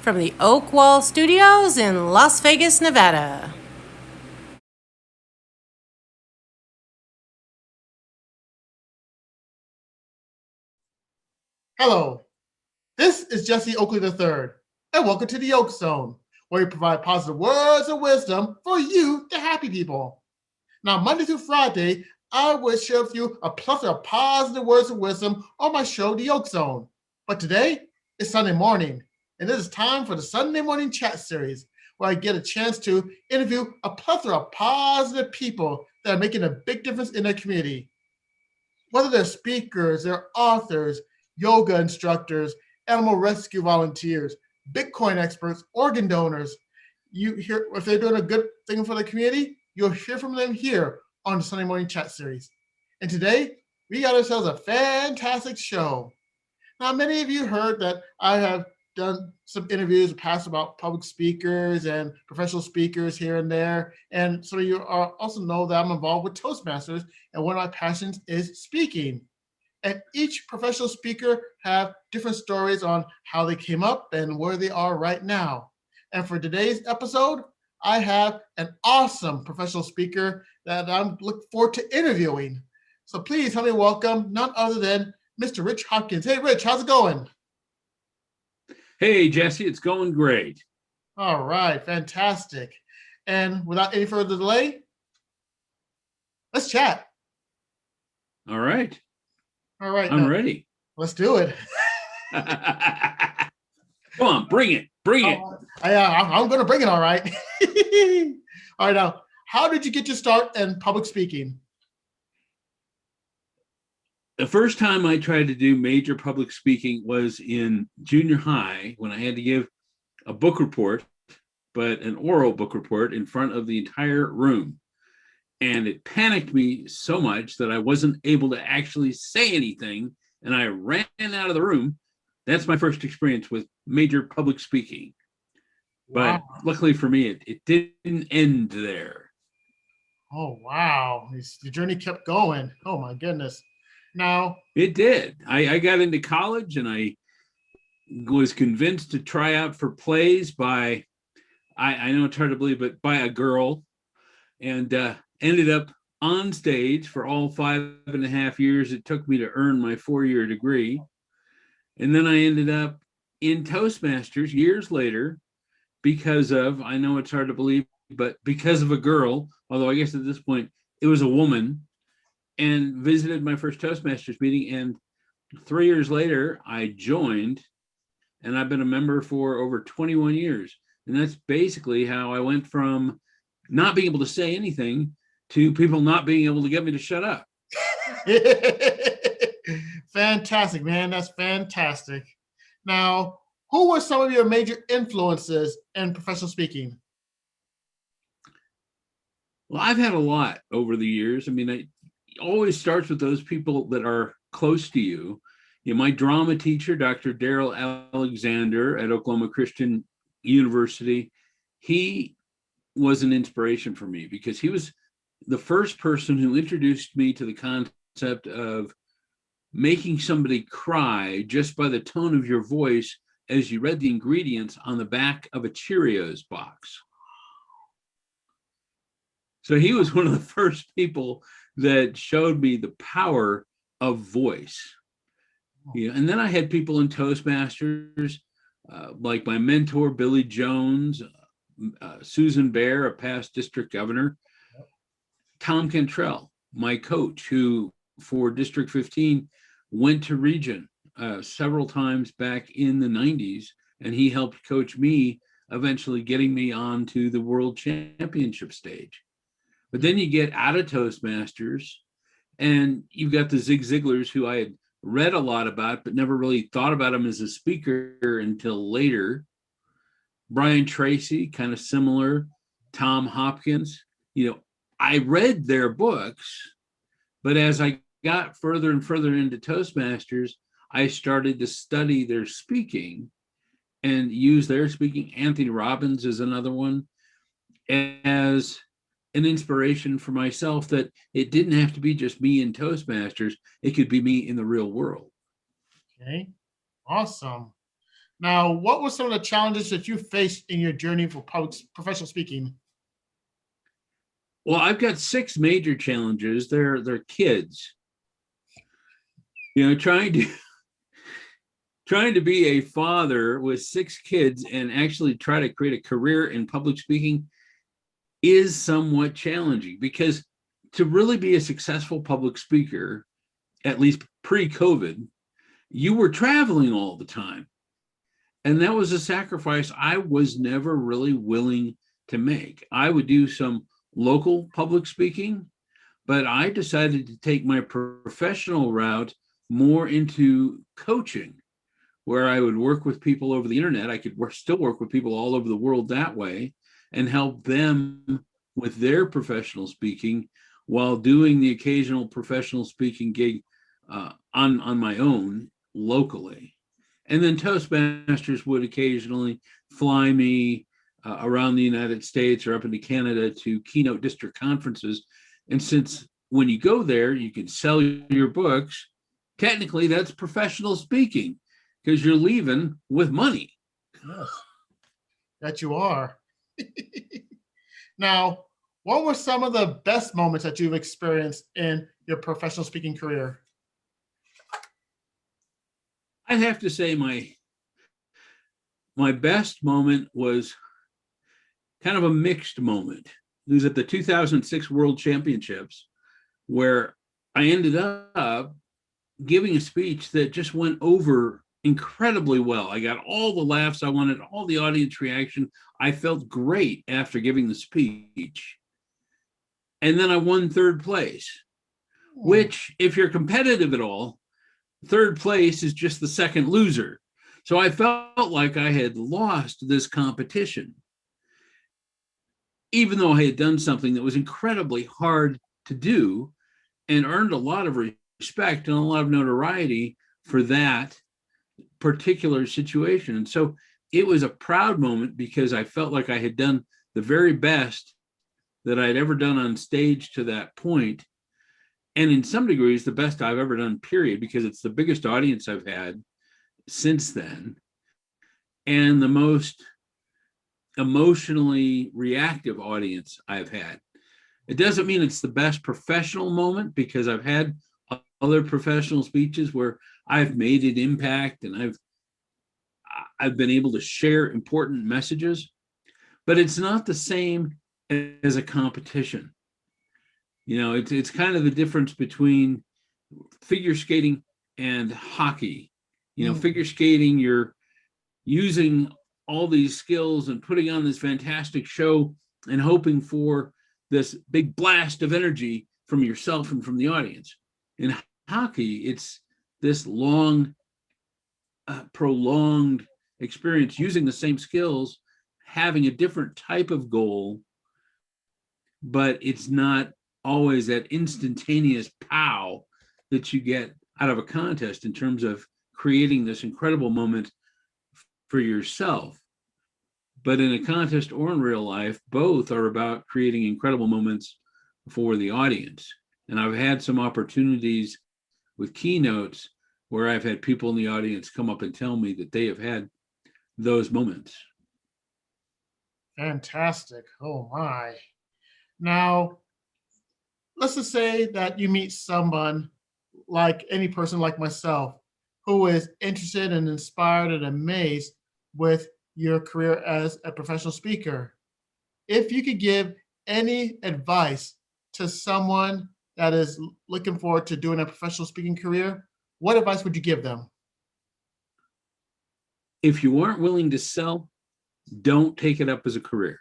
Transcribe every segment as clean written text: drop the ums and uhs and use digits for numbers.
from the Oakwall Studios in Las Vegas, Nevada. Hello, this is Jesse Oakley III, and welcome to the Oak Zone, where we provide positive words of wisdom for you, the happy people. Now, Monday through Friday, I will share with you a plethora of positive words of wisdom on my show, The Oak Zone. But today is Sunday morning, and it is time for the Sunday Morning Chat Series, where I get a chance to interview a plethora of positive people that are making a big difference in their community. Whether they're speakers, they're authors, yoga instructors, animal rescue volunteers, Bitcoin experts, organ donors, you hear if they're doing a good thing for the community, you'll hear from them here on the Sunday Morning Chat Series. And today, we got ourselves a fantastic show. Now, many of you heard that I have done some interviews in the past about public speakers and professional speakers here and there. And some of you are also know that I'm involved with Toastmasters, and one of my passions is speaking. And each professional speaker have different stories on how they came up and where they are right now. And for today's episode, I have an awesome professional speaker that I'm looking forward to interviewing. So please help me welcome none other than Mr. Rich Hopkins. Hey, Rich, how's it going? Hey, Jesse, it's going great. All right, fantastic. And without any further delay, let's chat. All right, All right, I'm now ready. let's do it. Come on, bring it, bring it. I'm going to bring it. All right. All right. Now, how did you get your start in public speaking? The first time I tried to do major public speaking was in junior high when I had to give a book report, but an oral book report in front of the entire room. And it panicked me so much that I wasn't able to actually say anything. And I ran out of the room. That's my first experience with major public speaking. Wow. But luckily for me, it didn't end there. Oh, wow. The journey kept going. Oh, my goodness. Now, It did. I got into college and I was convinced to try out for plays by, I know it's hard to believe, but by a girl, and ended up on stage for all 5.5 years it took me to earn my 4-year degree. And then I ended up in Toastmasters years later because of, I know it's hard to believe, but because of a girl, although I guess at this point it was a woman, and visited my first Toastmasters meeting. And 3 years later, I joined, and I've been a member for over 21 years. And that's basically how I went from not being able to say anything to people not being able to get me to shut up. fantastic, man. That's fantastic. Now, who were some of your major influences in professional speaking? Well, I've had a lot over the years. I mean, it always starts with those people that are close to you. You know, my drama teacher, Dr. Daryl Alexander at Oklahoma Christian University, he was an inspiration for me because he was the first person who introduced me to the concept of making somebody cry just by the tone of your voice as you read the ingredients on the back of a Cheerios box. So he was one of the first people that showed me the power of voice. Yeah, and then I had people in Toastmasters, like my mentor, Billy Jones, Susan Bear, a past district governor, Tom Cantrell, my coach, who for District 15 went to region several times back in the 90s, and he helped coach me, eventually getting me onto the world championship stage. But then you get out of Toastmasters, and you've got the Zig Ziglars, who I had read a lot about, but never really thought about him as a speaker until later. Brian Tracy, kind of similar. Tom Hopkins. You know, I read their books, but as I got further and further into Toastmasters, I started to study their speaking and use their speaking. Anthony Robbins is another one, as an inspiration for myself, that it didn't have to be just me in Toastmasters. It could be me in the real world. Okay, awesome. Now, what were some of the challenges that you faced in your journey for professional speaking? Well, I've got six major challenges. They're kids. Trying to trying to be a father with six kids and actually try to create a career in public speaking is somewhat challenging, because to really be a successful public speaker, at least pre-COVID, you were traveling all the time. And that was a sacrifice I was never really willing to make. I would do some local public speaking, but I decided to take my professional route more into coaching, where I would work with people over the internet. I could still work with people all over the world that way and help them with their professional speaking while doing the occasional professional speaking gig on my own locally. And then Toastmasters would occasionally fly me around the United States or up into Canada to keynote district conferences. And since when you go there, you can sell your books, technically that's professional speaking, because you're leaving with money. Yes, that you are. Now, what were some of the best moments that you've experienced in your professional speaking career? I'd have to say my best moment was kind of a mixed moment. It was at the 2006 World Championships, where I ended up giving a speech that just went over incredibly well. I got all the laughs I wanted, all the audience reaction. I felt great after giving the speech. And then I won third place, which, if you're competitive at all, third place is just the second loser. So I felt like I had lost this competition, even though I had done something that was incredibly hard to do and earned a lot of respect and a lot of notoriety for that particular situation. And so it was a proud moment, because I felt like I had done the very best that I'd ever done on stage to that point. And in some degrees, the best I've ever done, period, because it's the biggest audience I've had since then, and the most emotionally reactive audience I've had. It doesn't mean it's the best professional moment, because I've had other professional speeches where I've made an impact and I've been able to share important messages, but it's not the same as a competition. It's kind of the difference between figure skating and hockey. Figure skating, you're using all these skills and putting on this fantastic show and hoping for this big blast of energy from yourself and from the audience. In hockey, it's this long, prolonged experience using the same skills, having a different type of goal, but it's not always that instantaneous pow that you get out of a contest in terms of creating this incredible moment for yourself. But in a contest or in real life, both are about creating incredible moments for the audience. And I've had some opportunities with keynotes where I've had people in the audience come up and tell me that they have had those moments. Fantastic. Oh my. Now, let's just say that you meet someone, like any person like myself, who is interested and inspired and amazed with your career as a professional speaker. If you could give any advice to someone that is looking forward to doing a professional speaking career, what advice would you give them? If you aren't willing to sell, don't take it up as a career.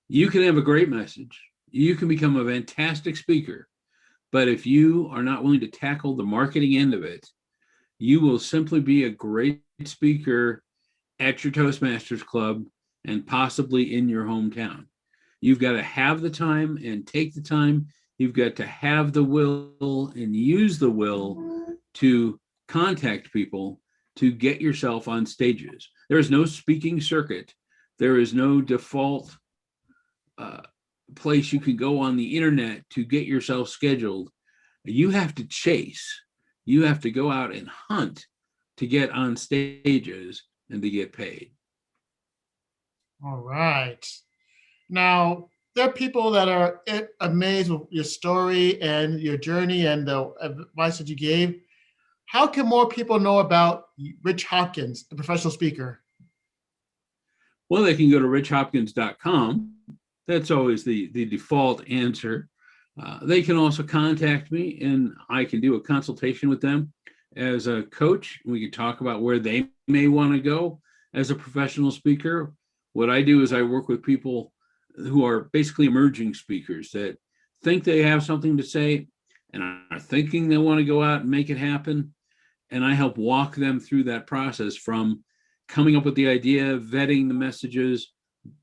You can have a great message. You can become a fantastic speaker. But if you are not willing to tackle the marketing end of it, you will simply be a great speaker at your Toastmasters club and possibly in your hometown. You've got to have the time and take the time. You've got to have the will and use the will to contact people to get yourself on stages. There is no speaking circuit. There is no default place you can go on the internet to get yourself scheduled. You have to chase. You have to go out and hunt to get on stages and to get paid. All right. Now, there are people that are amazed with your story and your journey and the advice that you gave. How can more people know about Rich Hopkins, the professional speaker? Well, they can go to richhopkins.com. That's always the default answer. They can also contact me and I can do a consultation with them as a coach. We can talk about where they may want to go as a professional speaker. What I do is I work with people who are basically emerging speakers that think they have something to say and are thinking they want to go out and make it happen. And I help walk them through that process from coming up with the idea, vetting the messages,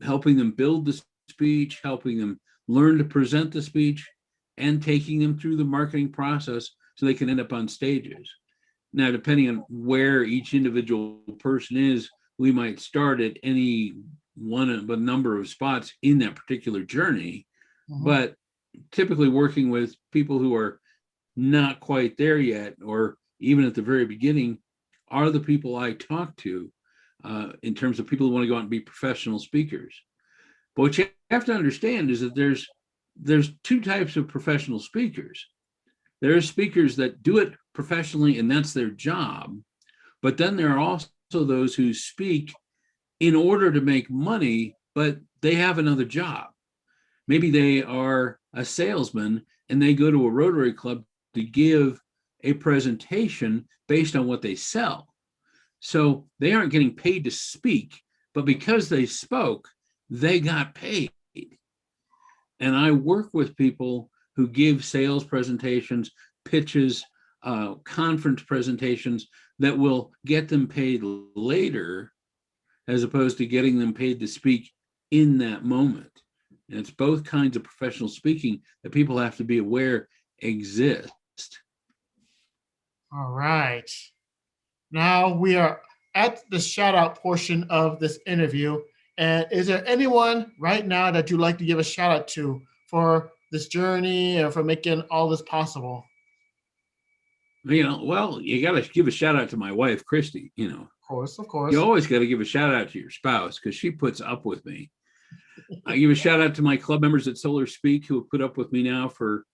helping them build the speech, helping them learn to present the speech, and taking them through the marketing process so they can end up on stages. Now, depending on where each individual person is, we might start at any one of a number of spots in that particular journey, but typically working with people who are not quite there yet, or even at the very beginning, are the people I talk to in terms of people who want to go out and be professional speakers. But what you have to understand is that there's two types of professional speakers. There are speakers that do it professionally and that's their job, but then there are also those who speak in order to make money, but they have another job. Maybe they are a salesman and they go to a Rotary Club to give a presentation based on what they sell. So they aren't getting paid to speak, but because they spoke, they got paid. And I work with people who give sales presentations, pitches, conference presentations that will get them paid later, as opposed to getting them paid to speak in that moment. And it's both kinds of professional speaking that people have to be aware exist. All right. Now we are at the shout out portion of this interview. And is there anyone right now that you'd like to give a shout out to for this journey or for making all this possible? Well, you got to give a shout out to my wife, Christy. Of course. You always got to give a shout out to your spouse because she puts up with me. I give a shout out to my club members at Solar Speak who have put up with me now for,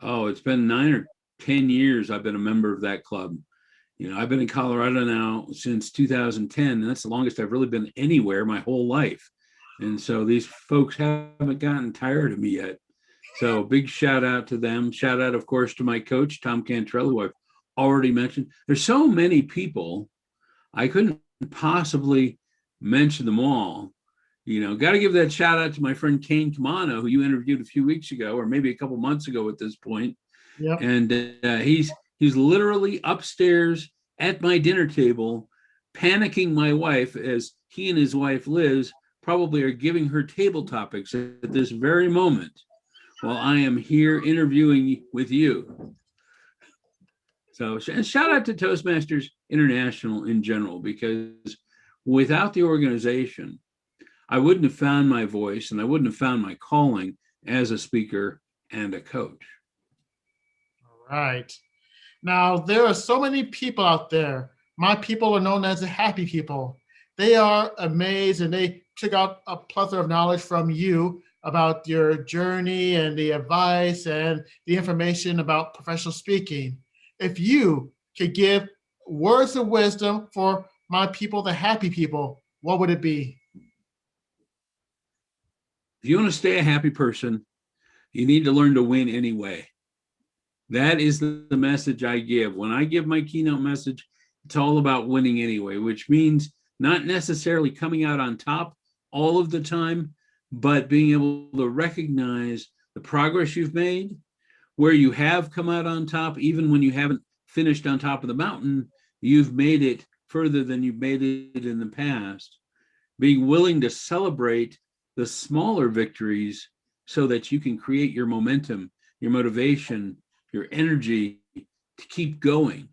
it's been 9 or 10 years I've been a member of that club. I've been in Colorado now since 2010, and that's the longest I've really been anywhere my whole life. And so these folks haven't gotten tired of me yet. So big shout out to them. Shout out, of course, to my coach, Tom Cantrell, who I've already mentioned. There's so many people, I couldn't possibly mention them all. Got to give that shout out to my friend Kane Kamano, who you interviewed a few weeks ago, or maybe a couple months ago at this point. Yep. And he's literally upstairs at my dinner table, panicking my wife as he and his wife Liz probably are giving her table topics at this very moment while I am here interviewing with you. So shout out to Toastmasters International in general, because without the organization, I wouldn't have found my voice and I wouldn't have found my calling as a speaker and a coach. All right. Now, there are so many people out there. My people are known as the happy people. They are amazed and they took out a plethora of knowledge from you about your journey and the advice and the information about professional speaking. If you could give words of wisdom for my people, the happy people, what would it be? If you want to stay a happy person, you need to learn to win anyway. That is the message I give. When I give my keynote message, it's all about winning anyway, which means not necessarily coming out on top all of the time, but being able to recognize the progress you've made, where you have come out on top, even when you haven't finished on top of the mountain, you've made it further than you've made it in the past. Being willing to celebrate the smaller victories so that you can create your momentum, your motivation, your energy to keep going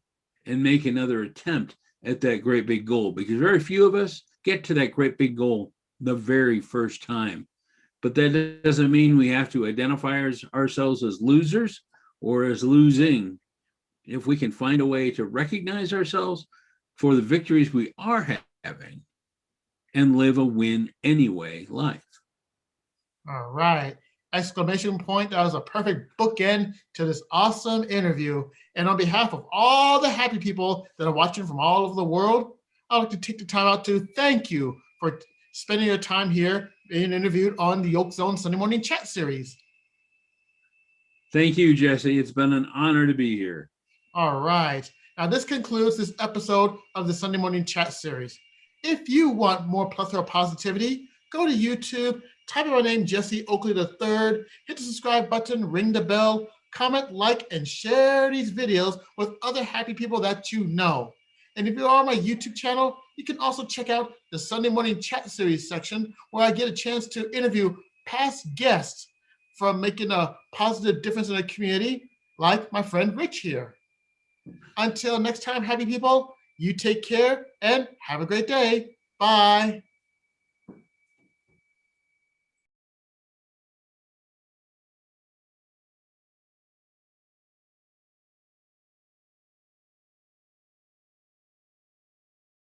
and make another attempt at that great big goal, because very few of us get to that great big goal the very first time. But that doesn't mean we have to identify ourselves as losers or as losing. If we can find a way to recognize ourselves, for the victories we are having and live a win anyway life. All right. Exclamation point. That was a perfect bookend to this awesome interview. And on behalf of all the happy people that are watching from all over the world, I'd like to take the time out to thank you for spending your time here being interviewed on the Yolk Zone Sunday Morning Chat Series. Thank you, Jesse. It's been an honor to be here. All right. Now, this concludes this episode of the Sunday Morning Chat Series. If you want more plethora of positivity, go to YouTube, type in my name, Jesse Oakley III, hit the subscribe button, ring the bell, comment, like, and share these videos with other happy people that you know. And if you are on my YouTube channel, you can also check out the Sunday Morning Chat Series section where I get a chance to interview past guests from making a positive difference in the community, like my friend Rich here. Until next time, happy people, you take care and have a great day. Bye.